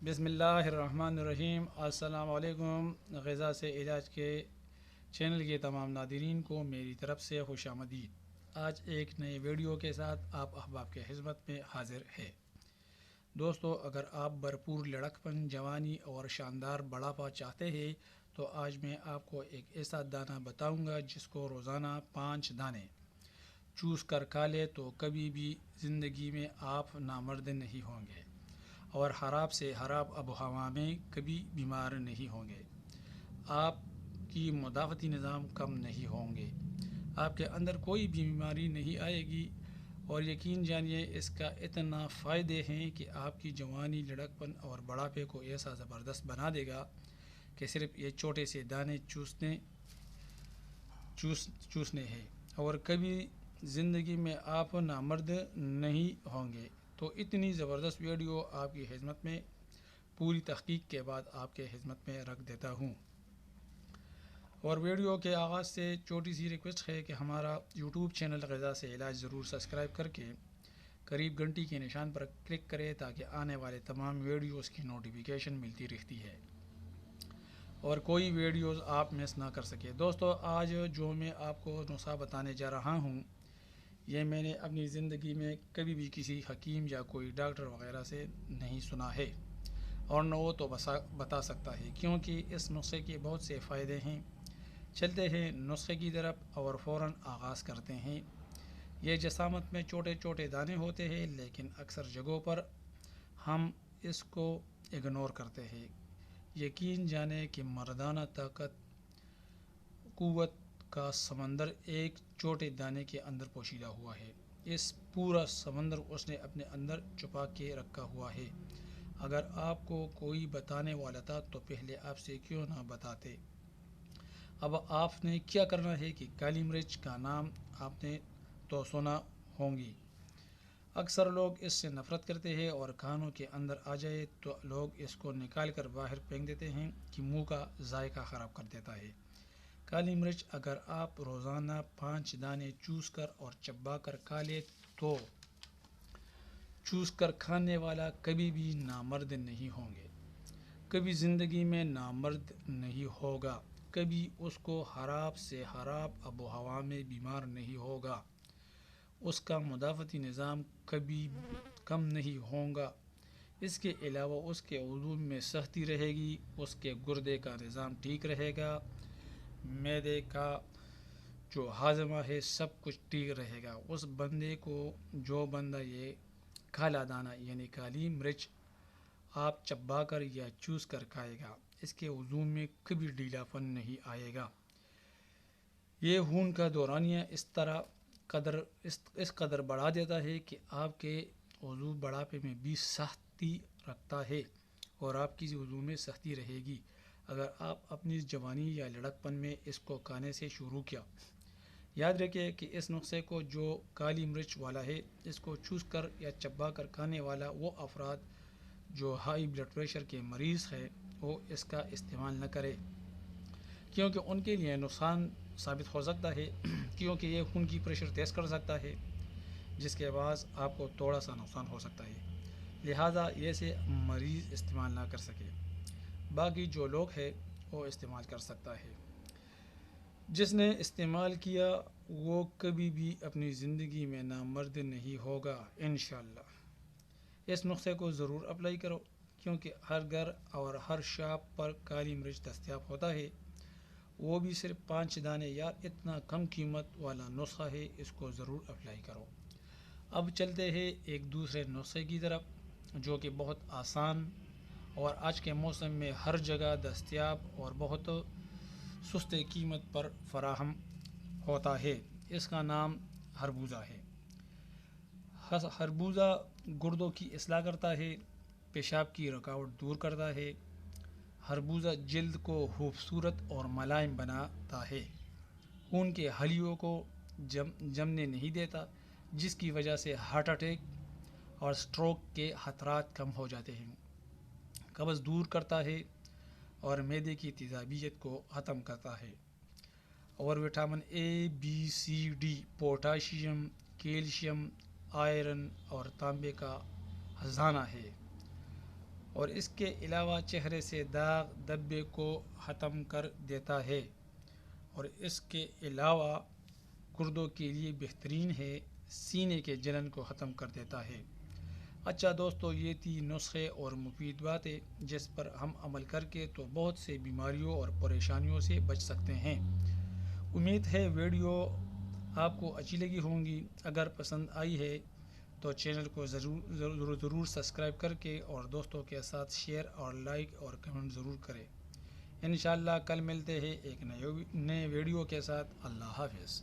بسم اللہ الرحمن الرحیم۔ السلام علیکم۔ غذا سے علاج کے چینل کے تمام ناظرین کو میری طرف سے خوش آمدید۔ آج ایک نئے ویڈیو کے ساتھ آپ احباب کے خدمت میں حاضر ہے۔ دوستو، اگر آپ بھرپور لڑکپن، جوانی اور شاندار بڑھاپا چاہتے ہیں تو آج میں آپ کو ایک ایسا دانہ بتاؤں گا جس کو روزانہ 5 دانے چوس کر کھا لے تو کبھی بھی زندگی میں آپ نامرد نہیں ہوں گے اور خراب سے خراب آب و ہوا میں کبھی بیمار نہیں ہوں گے۔ آپ کی مدافعتی نظام کم نہیں ہوں گے، آپ کے اندر کوئی بھی بیماری نہیں آئے گی، اور یقین جانیے اس کا اتنا فائدے ہیں کہ آپ کی جوانی، لڑکپن اور بڑھاپے کو ایسا زبردست بنا دے گا کہ صرف یہ چھوٹے سے دانے چوسنے ہیں اور کبھی زندگی میں آپ نامرد نہیں ہوں گے۔ تو اتنی زبردست ویڈیو آپ کی خدمت میں پوری تحقیق کے بعد آپ کے خدمت میں رکھ دیتا ہوں۔ اور ویڈیو کے آغاز سے چھوٹی سی ریکویسٹ ہے کہ ہمارا یوٹیوب چینل غذا سے علاج ضرور سبسکرائب کر کے قریب گھنٹی کے نشان پر کلک کرے تاکہ آنے والے تمام ویڈیوز کی نوٹیفیکیشن ملتی رہتی ہے اور کوئی ویڈیوز آپ مس نہ کر سکے۔ دوستو، آج جو میں آپ کو نسخہ بتانے جا رہا ہوں یہ میں نے اپنی زندگی میں کبھی بھی کسی حکیم یا کوئی ڈاکٹر وغیرہ سے نہیں سنا ہے، اور نہ وہ تو بتا سکتا ہے، کیونکہ اس نسخے کے بہت سے فائدے ہیں۔ چلتے ہیں نسخے کی طرف اور فوراً آغاز کرتے ہیں۔ یہ جسامت میں چھوٹے چھوٹے دانے ہوتے ہیں، لیکن اکثر جگہوں پر ہم اس کو اگنور کرتے ہیں۔ یقین جانیں کہ مردانہ طاقت، قوت کا سمندر ایک چھوٹے دانے کے اندر پوشیدہ ہوا ہے۔ اس پورا سمندر اس نے اپنے اندر چھپا کے رکھا ہوا ہے۔ اگر آپ کو کوئی بتانے والا تھا تو پہلے آپ سے کیوں نہ بتاتے۔ اب آپ نے کیا کرنا ہے کہ کالی مرچ کا نام آپ نے تو سنا ہونگی۔ اکثر لوگ اس سے نفرت کرتے ہیں اور کھانوں کے اندر آ جائے تو لوگ اس کو نکال کر باہر پھینک دیتے ہیں کہ منہ کا ذائقہ خراب کر دیتا ہے۔ کالی مرچ اگر آپ روزانہ 5 دانے چوس کر اور چبا کر کھا لے تو چوس کر کھانے والا کبھی بھی نامرد نہیں ہوں گے، کبھی زندگی میں نامرد نہیں ہوگا، کبھی اس کو خراب سے خراب آب و ہوا میں بیمار نہیں ہوگا، اس کا مدافعتی نظام کبھی کم نہیں ہوگا۔ اس کے علاوہ اس کے عضو میں سختی رہے گی، اس کے گردے کا نظام ٹھیک رہے گا، معدے کا جو ہاضمہ ہے سب کچھ ٹھیک رہے گا۔ اس بندے کو، جو بندہ یہ کالا دانہ یعنی کالی مرچ آپ چبا کر یا چوس کر کھائے گا، اس کے عضو میں کبھی ڈھیلا پن نہیں آئے گا۔ یہ خون کا دورانیہ اس قدر بڑھا دیتا ہے کہ آپ کے عضو بڑھاپے میں بھی سختی رکھتا ہے اور آپ کی عضو میں سختی رہے گی اگر آپ اپنی جوانی یا لڑکپن میں اس کو کھانے سے شروع کیا۔ یاد رکھیں کہ اس نسخے کو جو کالی مرچ والا ہے، اس کو چوس کر یا چبا کر کھانے والا وہ افراد جو ہائی بلڈ پریشر کے مریض ہیں وہ اس کا استعمال نہ کرے، کیونکہ ان کے لیے نقصان ثابت ہو سکتا ہے، کیونکہ یہ خون کی پریشر تیز کر سکتا ہے جس کے باعث آپ کو تھوڑا سا نقصان ہو سکتا ہے، لہٰذا یہ سے مریض استعمال نہ کر سکے۔ باقی جو لوگ ہیں وہ استعمال کر سکتا ہے۔ جس نے استعمال کیا وہ کبھی بھی اپنی زندگی میں نامرد نہیں ہوگا انشاءاللہ۔ اس نسخے کو ضرور اپلائی کرو، کیونکہ ہر گھر اور ہر شاپ پر کالی مرچ دستیاب ہوتا ہے، وہ بھی صرف 5 دانے۔ یار اتنا کم قیمت والا نسخہ ہے، اس کو ضرور اپلائی کرو۔ اب چلتے ہیں ایک دوسرے نسخے کی طرف جو کہ بہت آسان اور آج کے موسم میں ہر جگہ دستیاب اور بہت سستے قیمت پر فراہم ہوتا ہے۔ اس کا نام خربوزہ ہے۔ خربوزہ گردوں کی اصلاح کرتا ہے، پیشاب کی رکاوٹ دور کرتا ہے۔ خربوزہ جلد کو خوبصورت اور ملائم بناتا ہے، خون کے حلیوں کو جمنے نہیں دیتا، جس کی وجہ سے ہارٹ اٹیک اور سٹروک کے خطرات کم ہو جاتے ہیں۔ قبض دور کرتا ہے اور معدے کی تیزابیت کو ختم کرتا ہے، اور vitamin A, B, C, D, potassium, calcium, iron اور تانبے کا خزانہ ہے، اور اس کے علاوہ چہرے سے داغ دبے کو ختم کر دیتا ہے، اور اس کے علاوہ گردوں کے لیے بہترین ہے، سینے کے جلن کو ختم کر دیتا ہے۔ اچھا دوستو، یہ تھی نسخے اور مفید باتیں جس پر ہم عمل کر کے تو بہت سے بیماریوں اور پریشانیوں سے بچ سکتے ہیں۔ امید ہے ویڈیو آپ کو اچھی لگی ہوں گی۔ اگر پسند آئی ہے تو چینل کو ضرور سبسکرائب کر کے اور دوستوں کے ساتھ شیئر اور لائک اور کمنٹ ضرور کریں۔ انشاءاللہ کل ملتے ہیں ایک نئے ویڈیو کے ساتھ۔ اللہ حافظ۔